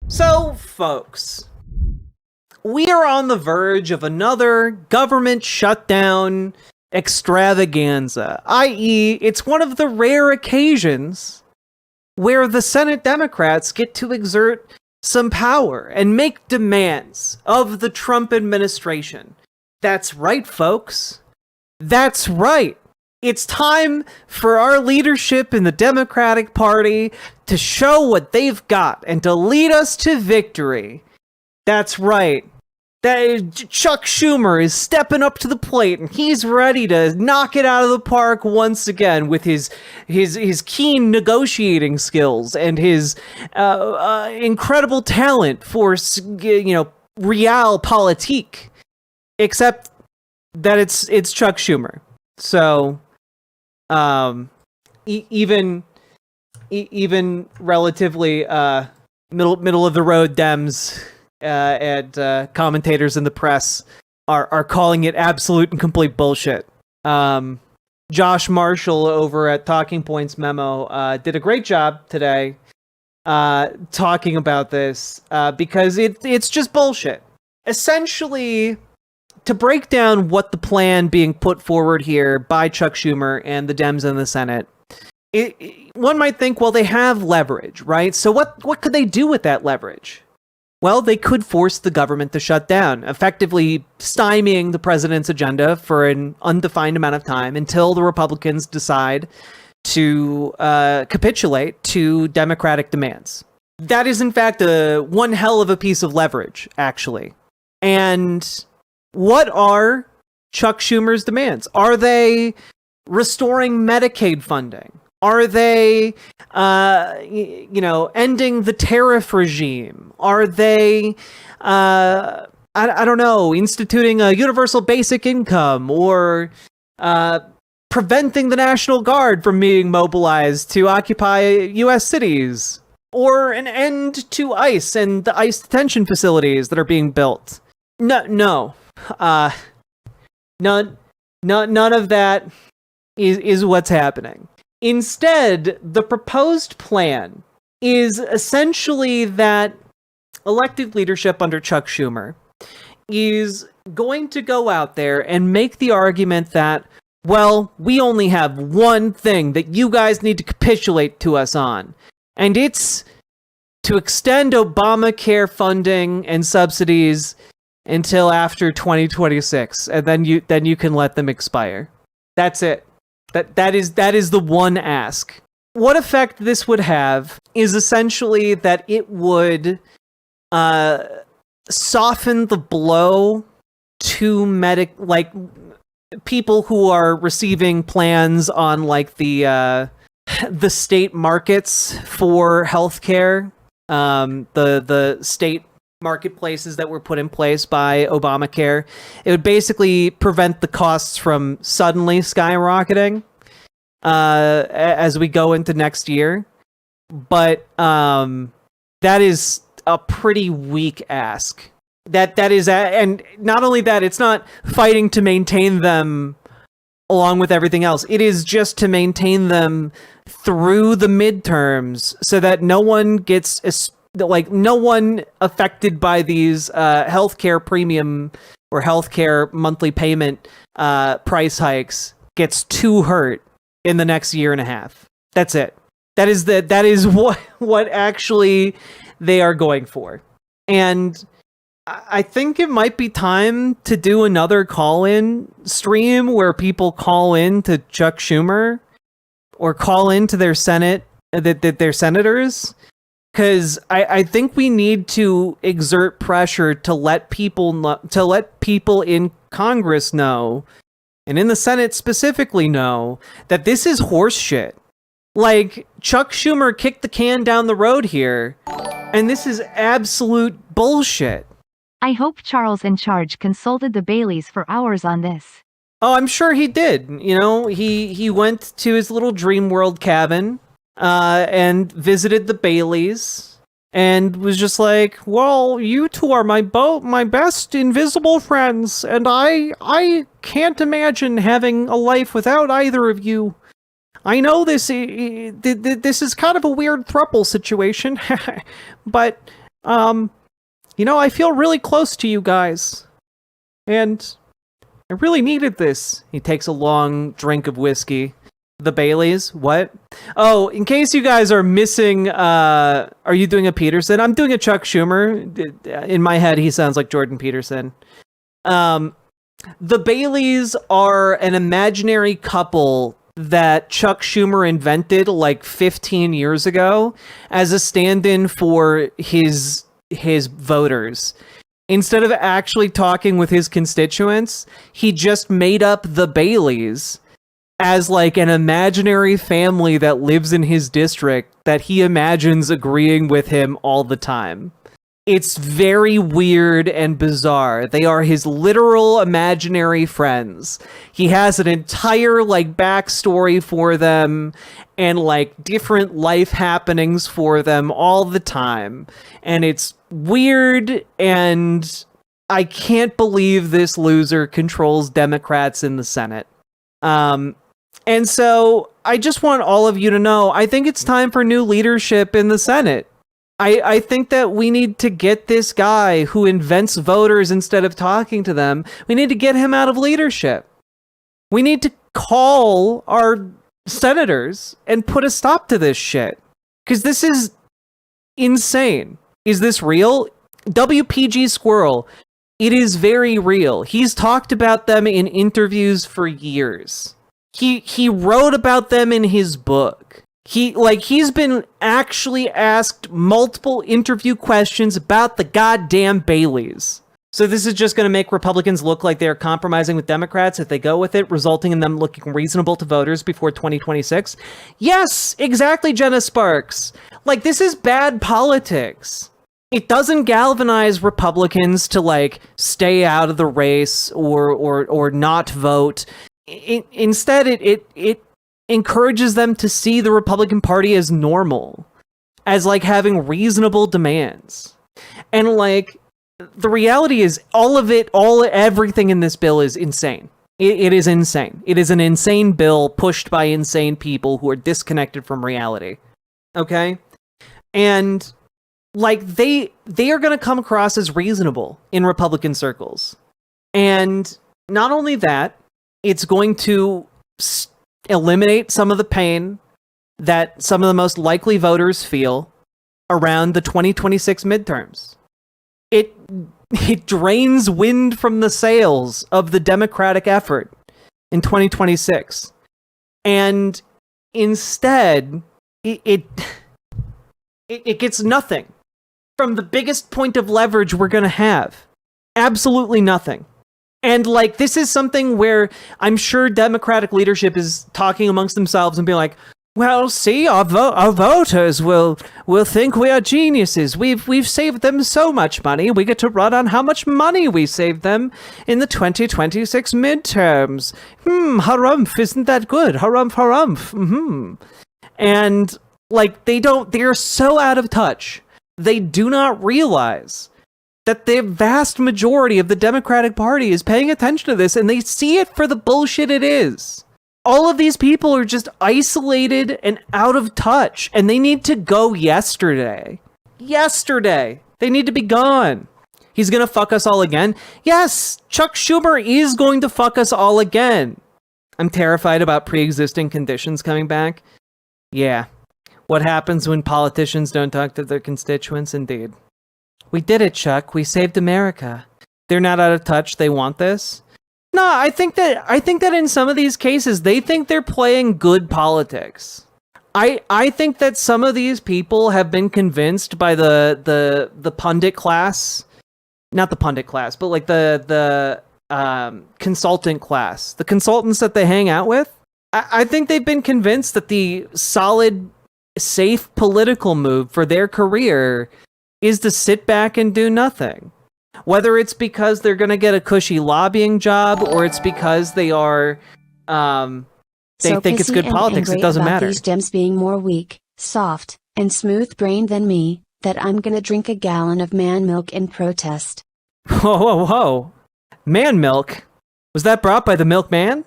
So, folks, we are on the verge of another government shutdown extravaganza, i.e., it's one of the rare occasions where the Senate Democrats get to exert some power and make demands of the Trump administration. That's right, folks. That's right. It's time for our leadership in the Democratic Party to show what they've got and to lead us to victory. That's right. Chuck Schumer is stepping up to the plate, and he's ready to knock it out of the park once again with his keen negotiating skills and his incredible talent for realpolitik. Except that it's Chuck Schumer. So, even relatively middle of the road Dems and commentators in the press are calling it absolute and complete bullshit. Josh Marshall over at Talking Points Memo did a great job today talking about this because it's just bullshit. Essentially, to break down what the plan being put forward here by Chuck Schumer and the Dems in the Senate, one might think, well, they have leverage, right? So what could they do with that leverage? Well, they could force the government to shut down, effectively stymieing the president's agenda for an undefined amount of time until the Republicans decide to capitulate to Democratic demands. That is, in fact, one hell of a piece of leverage, actually. And what are Chuck Schumer's demands? Are they restoring Medicaid funding? Are they, ending the tariff regime? Are they, I don't know, instituting a universal basic income or preventing the National Guard from being mobilized to occupy U.S. cities? Or an end to ICE and the ICE detention facilities that are being built? No. None of that is what's happening. Instead, the proposed plan is essentially that elected leadership under Chuck Schumer is going to go out there and make the argument that, well, we only have one thing that you guys need to capitulate to us on, and it's to extend Obamacare funding and subsidies until after 2026, and then you can let them expire. That's it. That is the one ask. What effect this would have is essentially that it would soften the blow to people who are receiving plans on the state markets for healthcare, the state marketplaces that were put in place by Obamacare. It would basically prevent the costs from suddenly skyrocketing as we go into next year. But that is a pretty weak ask. That is, and not only that, it's not fighting to maintain them along with everything else. It is just to maintain them through the midterms so that no one gets no one affected by these healthcare premium or healthcare monthly payment price hikes gets too hurt in the next year and a half. That's it. That is what actually they are going for. And I think it might be time to do another call-in stream where people call in to Chuck Schumer or call in to their their senators. Because I think we need to exert pressure to let people in Congress know, and in the Senate specifically know, that this is horse shit. Like, Chuck Schumer kicked the can down the road here, and this is absolute bullshit. I hope Charles in charge consulted the Baileys for hours on this. Oh, I'm sure he did. He went to his little dream world cabin and visited the Baileys and was just like, well, you two are my best invisible friends, and I can't imagine having a life without either of you. I know this is kind of a weird throuple situation, but I feel really close to you guys. And I really needed this. He takes a long drink of whiskey. The Baileys? What? Oh, in case you guys are missing, are you doing a Peterson? I'm doing a Chuck Schumer. In my head, he sounds like Jordan Peterson. The Baileys are an imaginary couple that Chuck Schumer invented like 15 years ago as a stand-in for his voters. Instead of actually talking with his constituents, he just made up the Baileys as like an imaginary family that lives in his district that he imagines agreeing with him all the time. It's very weird and bizarre. They are his literal imaginary friends. He has an entire like backstory for them and like different life happenings for them all the time. And it's weird, and I can't believe this loser controls Democrats in the Senate. And so I just want all of you to know, I think it's time for new leadership in the Senate. I think that we need to get this guy who invents voters instead of talking to them. We need to get him out of leadership. We need to call our senators and put a stop to this shit. Because this is insane. Is this real? WPG Squirrel. It is very real. He's talked about them in interviews for years. He wrote about them in his book. He's been actually asked multiple interview questions about the goddamn Baileys. So this is just going to make Republicans look like they're compromising with Democrats if they go with it, resulting in them looking reasonable to voters before 2026. Yes, exactly, Jenna Sparks. Like, this is bad politics. It doesn't galvanize Republicans to like stay out of the race or not vote. Instead, it encourages them to see the Republican Party as normal, as like having reasonable demands. And like, the reality is everything in this bill is insane. It is insane. It is an insane bill pushed by insane people who are disconnected from reality. Okay? And like, they are going to come across as reasonable in Republican circles. And not only that, it's going to eliminate some of the pain that some of the most likely voters feel around the 2026 midterms. It drains wind from the sails of the Democratic effort in 2026. And instead, it gets nothing from the biggest point of leverage we're going to have. Absolutely nothing. And like, this is something where I'm sure Democratic leadership is talking amongst themselves and being like, well, see, our voters will think we are geniuses. We've saved them so much money. We get to run on how much money we saved them in the 2026 midterms. Harumph, isn't that good? Harumph, harumph. And like, they're so out of touch. They do not realize that the vast majority of the Democratic Party is paying attention to this, and they see it for the bullshit it is. All of these people are just isolated and out of touch, and they need to go yesterday. Yesterday. They need to be gone. He's gonna fuck us all again? Yes, Chuck Schumer is going to fuck us all again. I'm terrified about pre-existing conditions coming back. Yeah. What happens when politicians don't talk to their constituents? Indeed. We did it, Chuck. We saved America. They're not out of touch. They want this. No, I think that in some of these cases, they think they're playing good politics. I think that some of these people have been convinced by the pundit class, not the pundit class, but like the consultant class, the consultants that they hang out with. I think they've been convinced that the solid, safe political move for their career is to sit back and do nothing. Whether it's because they're going to get a cushy lobbying job, or it's because they are, they think it's good politics. It doesn't matter. These Dems being more weak, soft, and smooth-brained than me, that I'm gonna drink a gallon of man milk in protest. Whoa. Man milk? Was that brought by the milkman?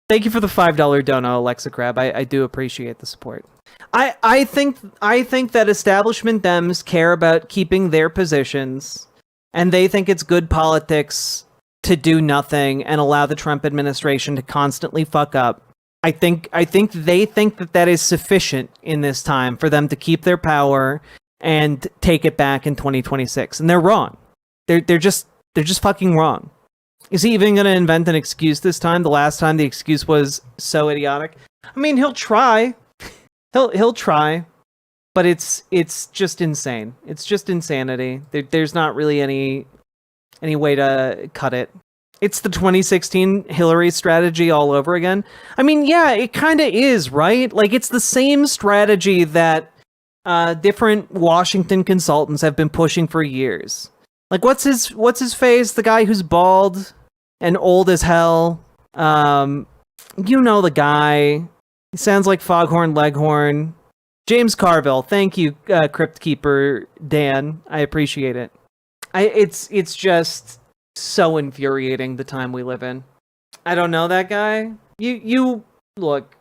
Thank you for the $5 dono, Alexa Crab. I do appreciate the support. I think that establishment Dems care about keeping their positions, and they think it's good politics to do nothing and allow the Trump administration to constantly fuck up. I think they think that is sufficient in this time for them to keep their power and take it back in 2026, and they're wrong. They're just fucking wrong. Is he even going to invent an excuse this time? The last time the excuse was so idiotic. I mean, he'll try. He'll try, but it's just insane. It's just insanity. There's not really any way to cut it. It's the 2016 Hillary strategy all over again. I mean, yeah, it kind of is, right? Like, it's the same strategy that different Washington consultants have been pushing for years. Like, what's his face? The guy who's bald and old as hell. You know the guy. He sounds like Foghorn Leghorn. James Carville. Thank you, Crypt Keeper Dan. I appreciate it. It's just so infuriating the time we live in. I don't know that guy. You look.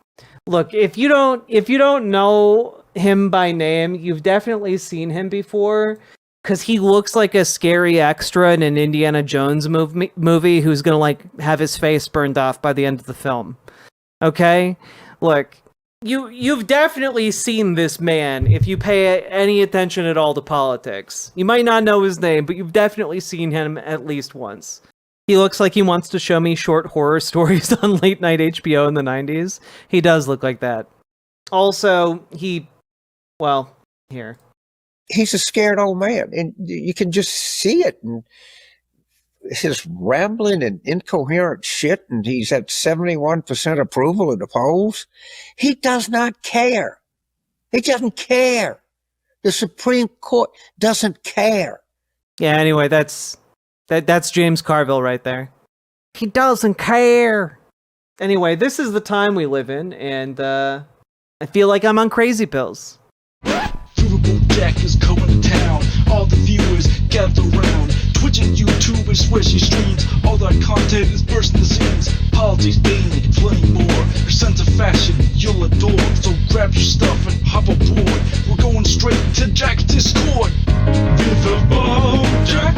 If you don't know him by name, you've definitely seen him before. Because he looks like a scary extra in an Indiana Jones movie who's going to, like, have his face burned off by the end of the film. Okay? Look, you've definitely seen this man if you pay any attention at all to politics. You might not know his name, but you've definitely seen him at least once. He looks like he wants to show me short horror stories on late night HBO in the 90s. He does look like that. Also, here. He's a scared old man, and you can just see it. And his rambling and incoherent shit, and he's at 71% approval in the polls. He does not care. He doesn't care. The Supreme Court doesn't care. Yeah, anyway, that's James Carville right there. He doesn't care. Anyway, this is the time we live in, and I feel like I'm on crazy pills. Riverboat Jack is going to town. All the viewers gather round. Twitch and YouTube is where she streams. All that content is bursting the seams. Politics, dating, plenty more. Her sense of fashion you'll adore. So grab your stuff and hop aboard. We're going straight to Jack's Discord. Riverboat Jack.